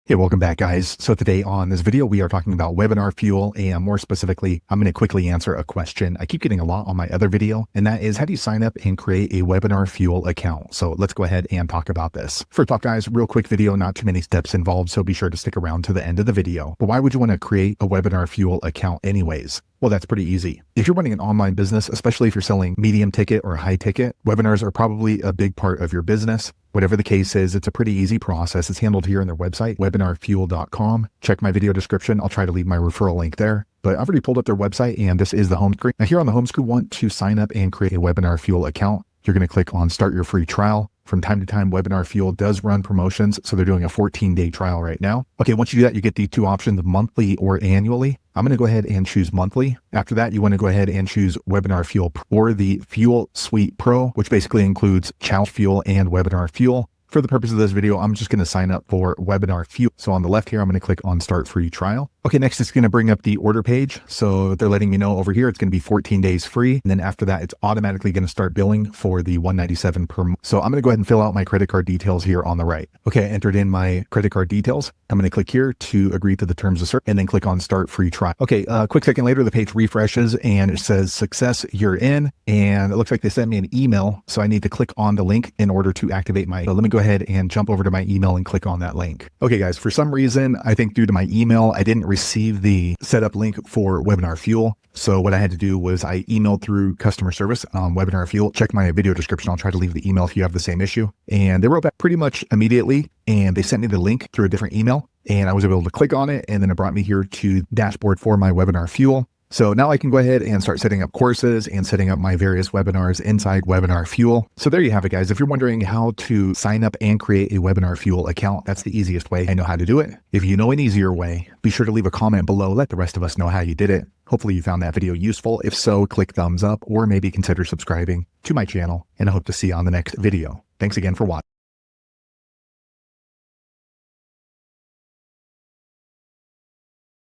Hey, welcome back, guys. So today on this video, we are talking about WebinarFuel, and more specifically, I'm going to quickly answer a question I keep getting a lot on my other video, and that is, how do you sign up and create a WebinarFuel account? So let's go ahead and talk about this. First off, guys, real quick video, not too many steps involved, so be sure to stick around to the end of the video. But why would you want to create a WebinarFuel account anyways? Well, that's pretty easy. If you're running an online business, especially if you're selling medium ticket or high ticket, webinars are probably a big part of your business. Whatever the case is, it's a pretty easy process. It's handled here on their website, WebinarFuel.com. Check my video description. I'll try to leave my referral link there. But I've already pulled up their website, and this is the home screen. Now here on the home screen, want to sign up and create a WebinarFuel account. You're going to click on Start Your Free Trial. From time to time, WebinarFuel does run promotions, so they're doing a 14-day trial right now. Okay, once you do that, you get the two options, monthly or annually. I'm going to go ahead and choose monthly. After that, you want to go ahead and choose WebinarFuel or the Fuel Suite Pro, which basically includes Challenge Fuel and WebinarFuel. For the purpose of this video, I'm just going to sign up for WebinarFuel. So on the left here, I'm going to click on Start Free Trial. Okay, next it's going to bring up the order page. So they're letting me know over here, it's going to be 14 days free. And then after that, it's automatically going to start billing for the $197 per month. So I'm going to go ahead and fill out my credit card details here on the right. Okay, I entered in my credit card details. I'm going to click here to agree to the terms of service and then click on Start Free Trial. Okay, a quick second later, the page refreshes and it says success, you're in. And it looks like they sent me an email. So I need to click on the link in order to activate my, so let me go ahead and jump over to my email and click on that link. Okay, guys, for some reason, I think due to my email, I didn't receive the setup link for WebinarFuel. So what I had to do was I emailed through customer service on WebinarFuel. Check my video description. I'll try to leave the email if you have the same issue. And they wrote back pretty much immediately, and they sent me the link through a different email, and I was able to click on it, and then it brought me here to dashboard for my WebinarFuel. So now I can go ahead and start setting up courses and setting up my various webinars inside WebinarFuel. So there you have it, guys. If you're wondering how to sign up and create a WebinarFuel account, that's the easiest way I know how to do it. If you know an easier way, be sure to leave a comment below. Let the rest of us know how you did it. Hopefully you found that video useful. If so, click thumbs up or maybe consider subscribing to my channel, and I hope to see you on the next video. Thanks again for watching.